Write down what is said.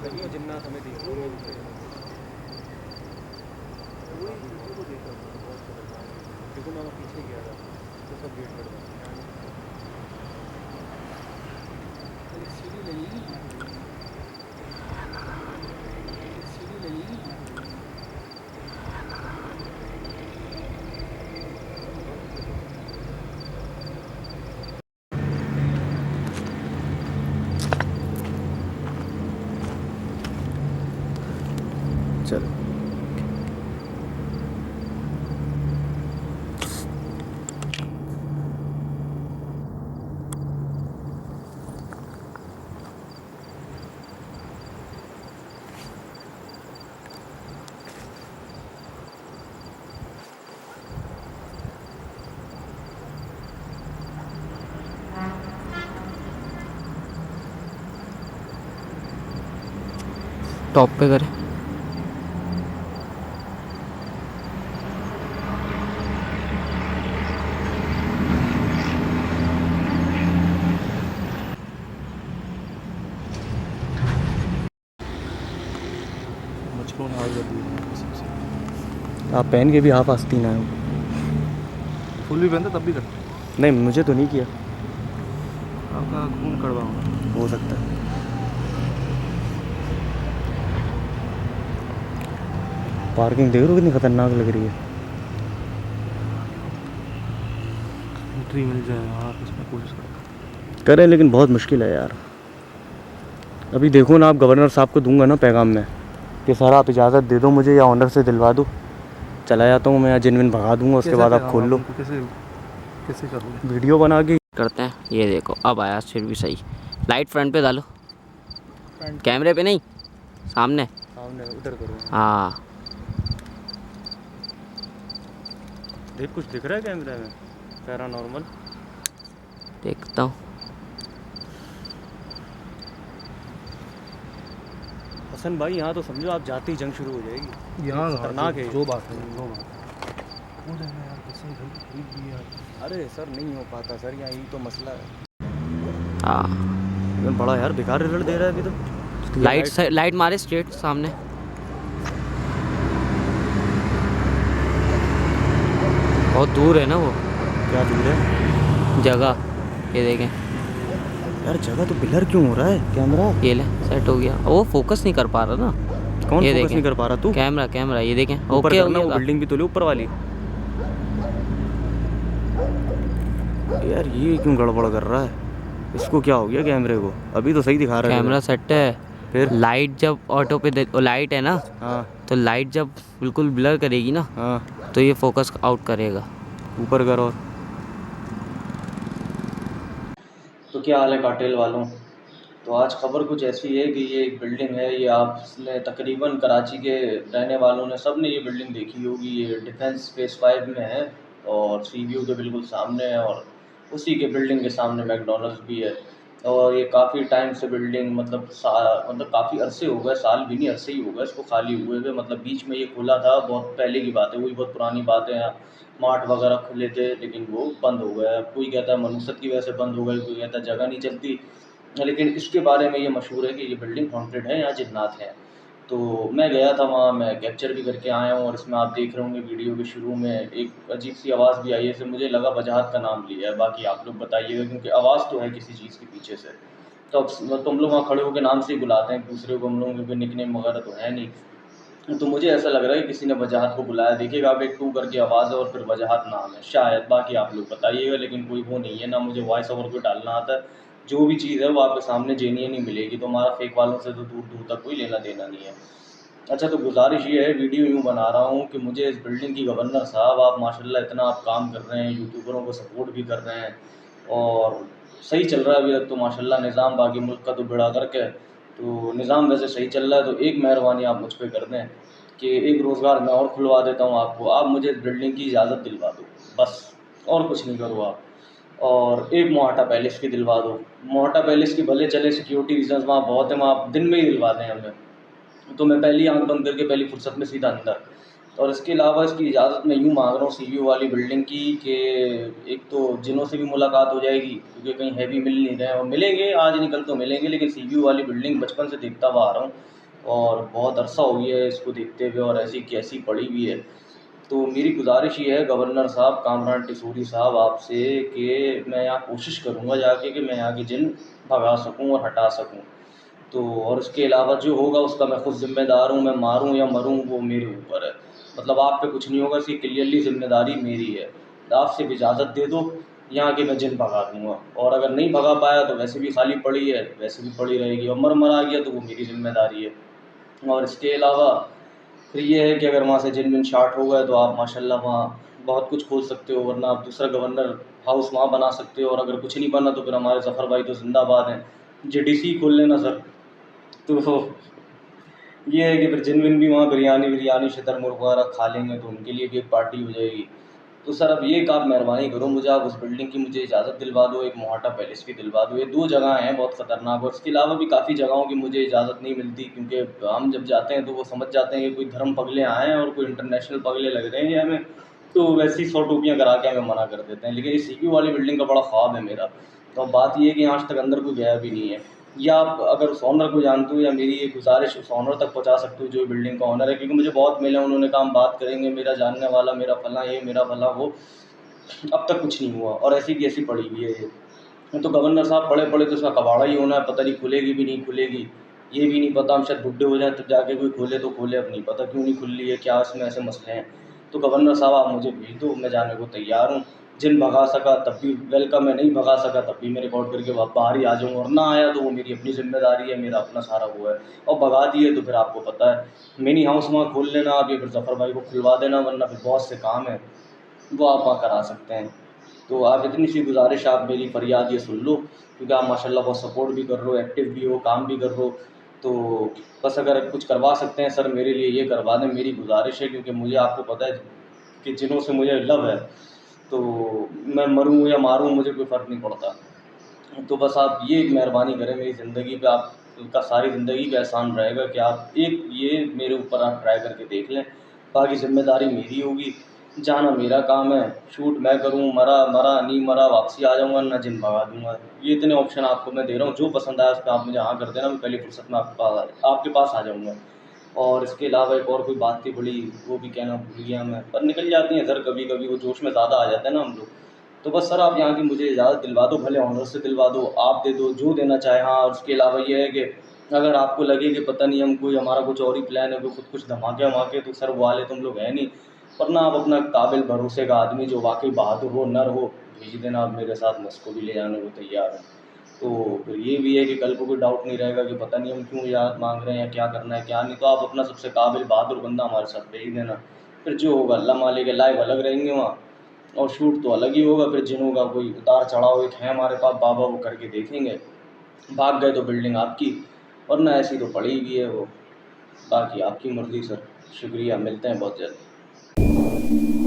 सही हो जिन्नात हमें देख लो वही वीडियो को देखा मैंने बहुत खतरनाक है। देखो मैं पीछे गया था तो सब गेट कर दिया यहाँ नहीं सकता। एक सीढ़ी लगेगी यहाँ पे, एक सीढ़ी लगेगी यहाँ पे। चल टॉप पे करें। मुझको हार कर दिया आप पहन के भी हाफ आस्तीन आए हो। फुल भी पहनता तब भी करता। नहीं मुझे तो नहीं किया। आपका खून कड़वा होगा। हो सकता है। पार्किंग देख रहे हो कितनी खतरनाक लग रही है। एंट्री मिल जाए आप इसमें कोशिश करो। करें लेकिन बहुत मुश्किल है यार। अभी देखो ना आप गवर्नर साहब को दूंगा ना पैगाम में कि सर आप इजाज़त दे दो मुझे या ऑनर से दिलवा दो, चला जाता हूँ मैं या जिनविन भगा दूंगा उसके बाद आप खोल लो। कैसे कैसे करोगे? वीडियो बना के करते हैं। ये देखो अब आया फिर भी सही। लाइट फ्रंट पे डालो, फ्रंट कैमरे पे नहीं, सामने। सामने उधर करो। हाँ देख कुछ दिख रहा है कैमरे में पैरानॉर्मल। देखता हूँ। हसन भाई यहाँ तो समझो आप जाते ही जंग शुरू हो जाएगी। यहाँ खतरनाक है जो बात है वो बात हो जाएगा यार, कैसे घर की खरीद ली यार। अरे सर नहीं हो पाता सर, यहाँ यही तो मसला है। हाँ लेकिन बड़ा यार बेकार रिजल्ट दे रहा है अभी तो। लाइट मारे स्ट्रेट सामने। बहुत दूर है ना वो क्या दूर है जगह। ये देखें, यार जगह तो ब्लर क्यों हो रहा है कैमरा। ये ले सेट हो गया। वो फोकस नहीं कर पा रहा ना। कौन ये फोकस देखें। नहीं कर पा रहा तू। कैमरा ये देखें ऊपर ओके हो करना, वो गया। बिल्डिंग भी तो ले ऊपर वाली। यार ये क्यों गड़बड़ कर रहा है, इसको क्या हो गया कैमरे को। अभी तो सही दिखा रहा है कैमरा सेट है। फिर लाइट जब ऑटो पे लाइट है ना, हाँ तो लाइट जब बिल्कुल ब्लर करेगी ना हाँ तो ये फोकस आउट करेगा। ऊपर कर। और तो क्या हाल है कार्टेल वालों। तो आज खबर कुछ ऐसी है कि ये एक बिल्डिंग है, ये आपने तकरीबन कराची के रहने वालों ने सब ने ये बिल्डिंग देखी होगी। ये डिफेंस फेस 5 में है और सी व्यू के बिल्कुल सामने है और उसी के बिल्डिंग के सामने मैकडोनल्ड्स भी है। और ये काफ़ी टाइम से बिल्डिंग मतलब काफ़ी अरसे हो गए, साल भी नहीं अरसे ही हो गए इसको खाली हुए हुए। मतलब बीच में ये खुला था, बहुत पहले की बात है, वही बहुत पुरानी बात है। यहाँ मार्ट वगैरह खुले थे लेकिन वो बंद हो गया। कोई कहता है मनुष्यत की वजह से बंद हो गई, कोई कहता है जगह नहीं चलती। लेकिन इसके बारे में ये मशहूर है कि ये बिल्डिंग हॉन्टेड है, यहाँ जिन्नात हैं। तो मैं गया था वहाँ, मैं कैप्चर भी करके आया हूँ और इसमें आप देख रहे होंगे वीडियो के शुरू में एक अजीब सी आवाज़ भी आई है। इससे मुझे लगा वजाहत का नाम लिया है, बाकी आप लोग बताइएगा क्योंकि आवाज़ तो है किसी चीज़ के पीछे से। तो अब तुम लोग वहाँ खड़े होकर नाम से ही बुलाते हैं एक दूसरे को, हम लोगों के कोई निकनेम वगैरह तो है नहीं। तो मुझे ऐसा लग रहा है कि किसी ने वजाहत को बुलाया। देखिएगा आप, एक टू करके आवाज़ है और फिर वजाहत नाम है शायद, बाकी आप लोग बताइएगा। लेकिन कोई वो नहीं है ना, मुझे वॉइस ओवर कोई डालना आता है। जो भी चीज़ है वो आपके सामने जेन्युइन ही मिलेगी, तो हमारा फेक वालों से तो दूर दूर तक कोई लेना देना नहीं है। अच्छा, तो गुजारिश ये है, वीडियो यूँ बना रहा हूँ कि मुझे इस बिल्डिंग की गवर्नर साहब, आप माशाल्लाह इतना आप काम कर रहे हैं, यूट्यूबरों को सपोर्ट भी कर रहे हैं और सही चल रहा है अभी तक तो माशाल्लाह निज़ाम। बाकी मुल्क का तो बेड़ा गर्क है, तो निज़ाम वैसे सही चल रहा है। तो एक मेहरबानी आप मुझ पर कर दें कि एक रोज़गार मैं और खुलवा देता हूँ आपको। आप मुझे इस बिल्डिंग की इजाज़त दिलवा दो बस, और कुछ नहीं करो आप। और एक मोहाटा पैलेस की दिलवा दो। मोहाटा पैलेस की भले चले, सिक्योरिटी रीजंस वहाँ बहुत है, वहाँ आप दिन में ही दिलवा दें हमें, तो मैं पहली आंख बंद करके पहली फुर्सत में सीधा अंदर। और इसके अलावा इसकी इजाज़त मैं यूँ मांग रहा हूँ सीवीओ वाली बिल्डिंग की कि एक तो जिनों से भी मुलाकात हो जाएगी, क्योंकि कहीं हैवी मिल नहीं रहे हैं, और मिलेंगे आज नहीं कल तो मिलेंगे, लेकिन सीवीओ वाली बिल्डिंग बचपन से देखता हुआ आ रहा हूँ और बहुत अरसा हो गया है इसको देखते हुए, और ऐसी की ऐसी पड़ी हुई है। तो मेरी गुज़ारिश ये है गवर्नर साहब कामरान टिसूरी साहब आपसे कि मैं यहाँ कोशिश करूँगा जाके कि मैं यहाँ के जिन भगा सकूँ और हटा सकूँ। तो और इसके अलावा जो होगा उसका मैं खुद ज़िम्मेदार हूँ, मैं मारूँ या मरूँ वो मेरे ऊपर है। मतलब आप पे कुछ नहीं होगा, इसकी क्लियरली ज़िम्मेदारी मेरी है। आप सिर्फ़ इजाज़त दे दो, यहाँ के मैं जिन भगा दूँगा, और अगर नहीं भगा पाया तो वैसे भी खाली पड़ी है, वैसे भी पड़ी रहेगी, और मर गया तो वो मेरी ज़िम्मेदारी है। और इसके अलावा फिर ये है कि अगर वहाँ से जिन-विन शार्ट हो गए तो आप माशाल्लाह वहाँ बहुत कुछ खोल सकते हो, वरना आप दूसरा गवर्नर हाउस वहाँ बना सकते हो, और अगर कुछ नहीं बना तो फिर हमारे ज़फ़र भाई तो ज़िंदाबाद हैं। जेडीसी खोल लेना सर। तो ये है कि फिर जिन-विन भी वहाँ बिरयानी, शुतुरमुर्ग़ वगैरह खा लेंगे तो उनके लिए भी एक पार्टी हो जाएगी। तो सर अब ये एक आप मेहरबानी करो, मुझे आप उस बिल्डिंग की मुझे इजाज़त दिलवा दो, एक मोहाटा पैलेस की दिलवा दो। ये 2 जगह हैं बहुत ख़तरनाक, और इसके अलावा भी काफ़ी जगहों की मुझे इजाज़त नहीं मिलती, क्योंकि हम जब जाते हैं तो वो समझ जाते हैं कि कोई धर्म पगले आए हैं और कोई इंटरनेशनल पगले लग रहे हैं ये हमें, तो वैसी 100 टोपियाँ करा के हमें मना कर देते हैं। लेकिन इस सीपी वाली बिल्डिंग का बड़ा ख़्वाब है मेरा। तो अब बात ये है कि आज तक अंदर कोई गया भी नहीं है। या आप अगर उस ओनर को जानते हो, या मेरी ये गुज़ारिश उस ओनर तक पहुँचा सकते हो जो बिल्डिंग का ओनर है, क्योंकि मुझे बहुत मिले हैं, उन्होंने कहा हम बात करेंगे, मेरा जानने वाला, मेरा फलाँ ये, मेरा फलाँ वो, अब तक कुछ नहीं हुआ, और ऐसी की ऐसी पड़ी हुई है ये। तो गवर्नर साहब पड़े-पड़े तो इसका कबाड़ा ही होना है, पता नहीं खुलेगी भी नहीं खुलेगी, ये भी नहीं पता, हम शायद बुड्ढे हो जाएँ तब जाके कोई खोले तो खोले, अब नहीं पता क्यों नहीं खुल रही है, क्या इसमें ऐसे मसले हैं। तो गवर्नर साहब आप मुझे भेज दो, मैं जाने को तैयार हूँ। जिन भगा सका तब भी वेलकम है, नहीं भगा सका तब भी मैं रिकॉर्ड करके बाहर ही आ जाऊँगा, और ना आया तो वो मेरी अपनी ज़िम्मेदारी है, मेरा अपना सारा वो है। और भगा दिए तो फिर आपको पता है, मिनी हाउस वहाँ खोल लेना आप, या फिर ज़फ़र भाई को खुलवा देना, वरना फिर बहुत से काम हैं, वो आप वहाँ करा सकते हैं। तो आप इतनी सी गुज़ारिश, आप मेरी फ़रियाद ये सुन लो, क्योंकि आप माशाल्लाह बहुत सपोर्ट भी कर रहे हो, एक्टिव भी हो, काम भी कर रहे हो। तो बस अगर कुछ करवा सकते हैं सर मेरे लिए ये करवा दें, मेरी गुज़ारिश है, क्योंकि मुझे आपको पता है कि जिनों से मुझे लव है, तो मैं मरूँ या मारूँ मुझे कोई फ़र्क नहीं पड़ता। तो बस आप ये एक मेहरबानी करें मेरी ज़िंदगी पे, आपका सारी ज़िंदगी का एहसान रहेगा कि आप एक ये मेरे ऊपर आप ट्राई करके देख लें। बाकी ज़िम्मेदारी मेरी होगी, जाना मेरा काम है, शूट मैं करूँ, मरा, नहीं मरा वापसी आ जाऊँगा, ना जिन भगा दूँगा। ये इतने ऑप्शन आपको मैं दे रहा हूँ, जो पसंद आया उस पे आप मुझे हाँ कर देना, मैं पहली फुर्सत में आपके पास आ जाऊँगा। और इसके अलावा एक और कोई बात थी बड़ी, वो भी कहना भूल गया मैं, पर निकल जाती हैं सर कभी-कभी, वो जोश में ज़्यादा आ जाते हैं ना हम लोग। तो बस सर आप यहाँ की मुझे इजाज़त दिलवा दो, भले ऑनर से दिलवा दो, आप दे दो, जो देना चाहें। हाँ, और उसके अलावा ये है कि अगर आपको लगे कि पता नहीं हम कोई हमारा कुछ और ही प्लान है, कोई खुद कुछ धमाके-वमाके, तो सर वो वाले तो हम लोग हैं नहीं। वरना आप अपना काबिल भरोसे का आदमी जो वाक़ई बहादुर हो, नर हो, भेज देना आप मेरे साथ, मैं उसको भी ले जाने को तैयार हूँ। तो फिर ये भी है कि कल को कोई डाउट नहीं रहेगा कि पता नहीं हम क्यों इजाज़त माँग रहे हैं, या क्या करना है, क्या नहीं। तो आप अपना सबसे काबिल बहादुर बंदा हमारे साथ भेज देना। फिर जो होगा अल्लाह मालिक है, लाइव अलग रहेंगे वहाँ, और शूट तो अलग ही होगा। फिर जिनों का कोई उतार-चढ़ाव एक है हमारे पास बाबा, वो करके देखेंगे। भाग गए तो बिल्डिंग आपकी, वरना ऐसी तो पड़ी हुई है वो। बाकी आपकी मर्ज़ी सर। शुक्रिया, मिलते हैं बहुत जल्द।